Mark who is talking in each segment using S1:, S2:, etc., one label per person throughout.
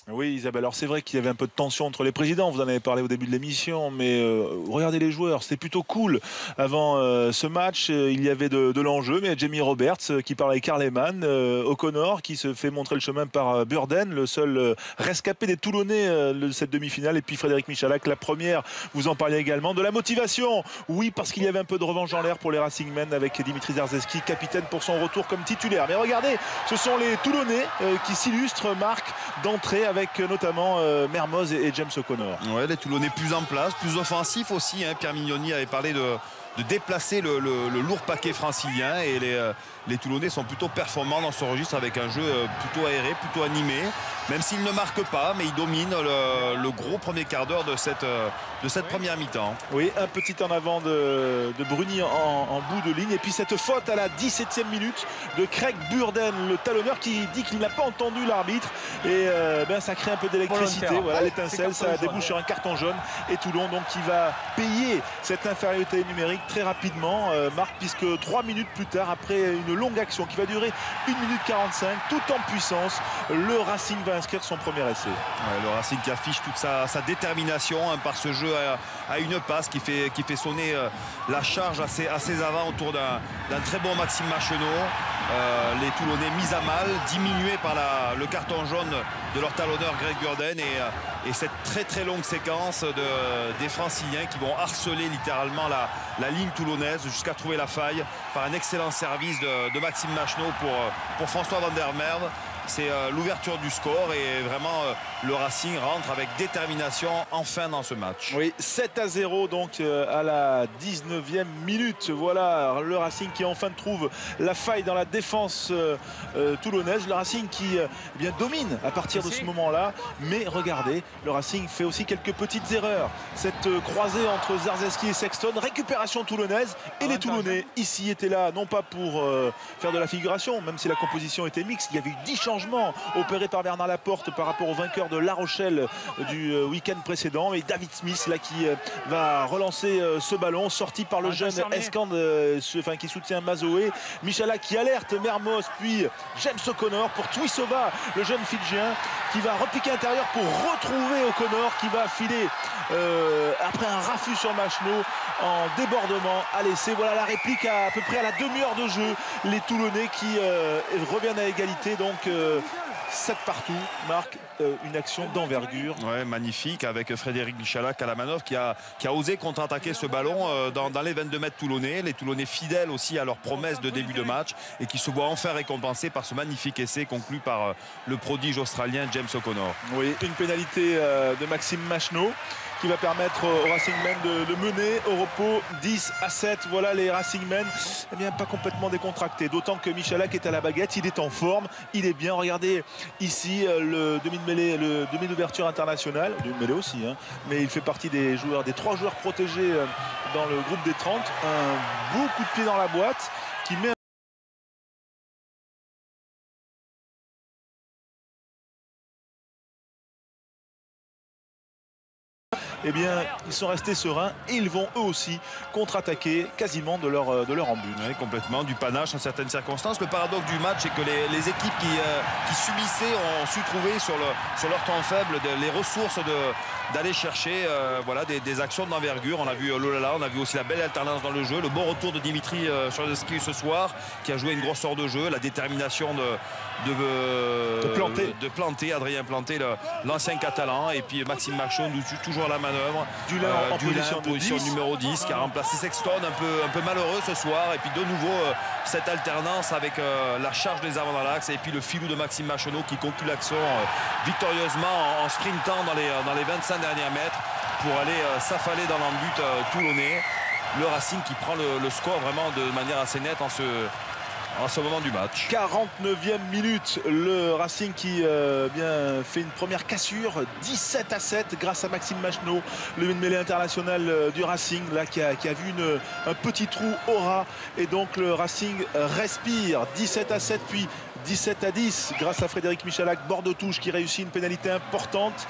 S1: Oui, Isabelle, alors c'est vrai qu'il y avait un peu de tension entre les présidents, vous en avez parlé au début de l'émission, mais regardez les joueurs, c'était plutôt cool. Avant ce match, il y avait de l'enjeu, mais il y a Jamie Roberts qui parle avec Karl Lehmann, O'Connor qui se fait montrer le chemin par Burden, le seul rescapé des Toulonnais de cette demi-finale, et puis Frédéric Michalak, la première, vous en parliez également, de la motivation, oui, parce qu'il y avait un peu de revanche en l'air pour les Racingmen avec Dimitri Zarzeski, capitaine pour son retour comme titulaire. Mais regardez, ce sont les Toulonnais qui s'illustrent, Marc, d'entrée avec notamment Mermoz et James O'Connor.
S2: Ouais, les Toulonnais plus en place, plus offensifs aussi. Pierre Mignoni avait parlé de déplacer le lourd paquet francilien, et les Toulonnais sont plutôt performants dans ce registre avec un jeu plutôt aéré, plutôt animé, même s'ils ne marquent pas, mais ils dominent le gros premier quart d'heure de cette première mi-temps.
S1: Oui, un petit en avant de Bruni en bout de ligne, et puis cette faute à la 17e minute de Craig Burden, le talonneur, qui dit qu'il n'a pas entendu l'arbitre, et ça crée un peu d'électricité, voilà, l'étincelle, ça débouche sur un carton jaune, et Toulon donc qui va payer cette infériorité numérique très rapidement, Marc, puisque 3 minutes plus tard, après une longue action qui va durer 1 minute 45, tout en puissance, le Racing va inscrire son premier essai.
S2: Ouais, le Racing qui affiche toute sa détermination par ce jeu à une passe qui fait sonner la charge à ses avants autour d'un très bon Maxime Machenot. Les Toulonnais mis à mal, diminués par le carton jaune de leur talonneur Greg Burden, et cette très très longue séquence des Franciliens qui vont harceler littéralement la ligne toulonnaise jusqu'à trouver la faille par un excellent service de Maxime Machenot pour François Van der Merwe. C'est l'ouverture du score, et vraiment le Racing rentre avec détermination enfin dans ce match.
S1: Oui, 7-0 donc à la 19e minute. Voilà le Racing qui enfin trouve la faille dans la défense toulonnaise. Le Racing qui bien domine à partir de ce moment-là. Mais regardez, le Racing fait aussi quelques petites erreurs. Cette croisée entre Zarzeski et Sexton, récupération toulonnaise, et les Toulonnais ici étaient là non pas pour faire de la figuration, même si la composition était mixte. Il y avait eu 10 changements opérés par Bernard Laporte par rapport au vainqueur de La Rochelle du week-end précédent, et David Smith là qui va relancer ce ballon sorti par le jeune Escand qui soutient Mazoé, Michalak qui alerte Mermoz, puis James O'Connor pour Tuisova, le jeune Fidjien, qui va repiquer intérieur pour retrouver O'Connor qui va filer après un raffut sur Machenot en débordement à l'essai. Voilà la réplique à peu près à la demi-heure de jeu, les Toulonnais qui reviennent à égalité, donc 7 partout, Marc, une action d'envergure.
S2: Ouais, magnifique, avec Frédéric Michalak à la manœuvre qui a osé contre-attaquer ce ballon dans les 22 mètres toulonnais. Les Toulonnais fidèles aussi à leur promesse de début de match, et qui se voient enfin récompensés par ce magnifique essai conclu par le prodige australien James O'Connor.
S1: Oui, une pénalité de Maxime Machenot qui va permettre aux Racingmen de mener au repos 10-7. Voilà les Racingmen, eh bien pas complètement décontractés, d'autant que Michalak est à la baguette, il est en forme, il est bien. Regardez ici le demi de mêlée, le demi d'ouverture international, demi de mêlée aussi, hein, mais il fait partie des 3 joueurs protégés dans le groupe des 30. Un beau coup de pied dans la boîte qui met eh bien, ils sont restés sereins, et ils vont eux aussi contre-attaquer quasiment de leur en but.
S2: Oui, complètement, du panache en certaines circonstances. Le paradoxe du match, c'est que les équipes qui subissaient ont su trouver sur leur temps faible les ressources d'aller chercher des actions d'envergure. On a vu Lolala, on a vu aussi la belle alternance dans le jeu, le bon retour de Dimitri Zarzeski ce soir, qui a joué une grosse heure de jeu, la détermination de planter Adrien Planté, l'ancien catalan, et puis Maxime Machenot toujours à la manœuvre.
S1: Dulin en
S2: position numéro 10 qui a remplacé Sexton, un peu malheureux ce soir, et puis de nouveau cette alternance avec la charge des avants dans l'axe, et puis le filou de Maxime Machenot qui conclut l'action victorieusement en sprintant dans les 25 derniers mètres pour aller s'affaler dans l'embut toulonnais. Le Racing qui prend le score vraiment de manière assez nette en ce moment du match.
S1: 49e minute, le Racing qui bien fait une première cassure, 17-7 grâce à Maxime Machenot, le mêlée international du Racing là qui a vu un petit trou aura, et donc le Racing respire. 17-7 puis 17-10 grâce à Frédéric Michalak, bord de touche qui réussit une pénalité importante.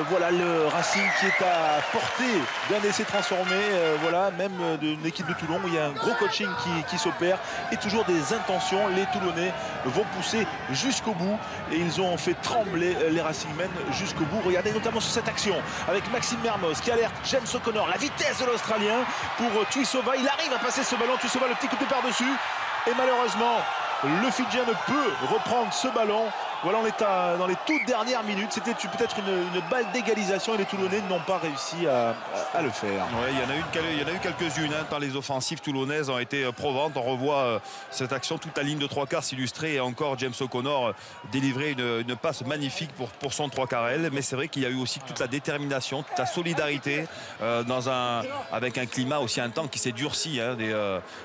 S1: Voilà le Racing qui est à portée d'un essai transformé, voilà, même d'une équipe de Toulon où il y a un gros coaching qui s'opère et toujours des intentions. Les Toulonnais vont pousser jusqu'au bout et ils ont fait trembler les Racingmen jusqu'au bout. Regardez notamment sur cette action avec Maxime Mermoz qui alerte James O'Connor, la vitesse de l'Australien pour Tuisova. Il arrive à passer ce ballon, Tuisova le petit coup de par-dessus et malheureusement le Fidjien ne peut reprendre ce ballon. Voilà, on est dans les toutes dernières minutes. C'était peut-être une balle d'égalisation et les Toulonnais n'ont pas réussi à le faire.
S2: Ouais, il y en a eu quelques-unes dans les offensives toulonnaises ont été probantes. On revoit cette action, toute la ligne de 3/4 s'illustrer et encore James O'Connor délivrer une passe magnifique pour son 3/4. Mais c'est vrai qu'il y a eu aussi toute la détermination, toute la solidarité avec un climat aussi un temps qui s'est durci,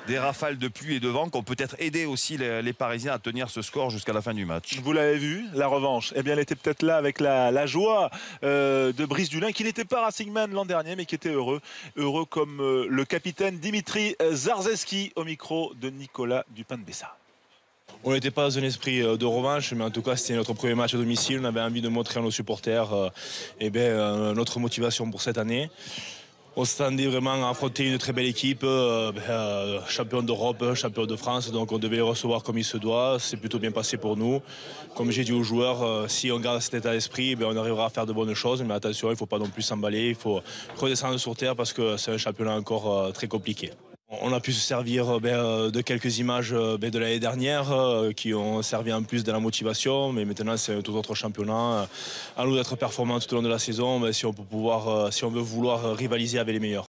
S2: des rafales de pluie et de vent qui ont peut-être aidé aussi les Parisiens à tenir ce score jusqu'à la fin du match.
S1: Vous l'avez vu, la revanche, eh bien, elle était peut-être là avec la joie de Brice Dulin, qui n'était pas Racingman l'an dernier, mais qui était heureux comme le capitaine Dimitri Zarzeski au micro de Nicolas Dupin-de-Bessa.
S3: On n'était pas dans un esprit de revanche, mais en tout cas c'était notre premier match à domicile. On avait envie de montrer à nos supporters notre motivation pour cette année. On s'attendait vraiment à affronter une très belle équipe, champion d'Europe, champion de France, donc on devait les recevoir comme il se doit. C'est plutôt bien passé pour nous. Comme j'ai dit aux joueurs, si on garde cet état d'esprit, on arrivera à faire de bonnes choses. Mais attention, il ne faut pas non plus s'emballer, il faut redescendre sur terre parce que c'est un championnat encore très compliqué. On a pu se servir de quelques images de l'année dernière qui ont servi en plus de la motivation, mais maintenant c'est un tout autre championnat. À nous d'être performants tout au long de la saison, si on veut vouloir rivaliser avec les meilleurs.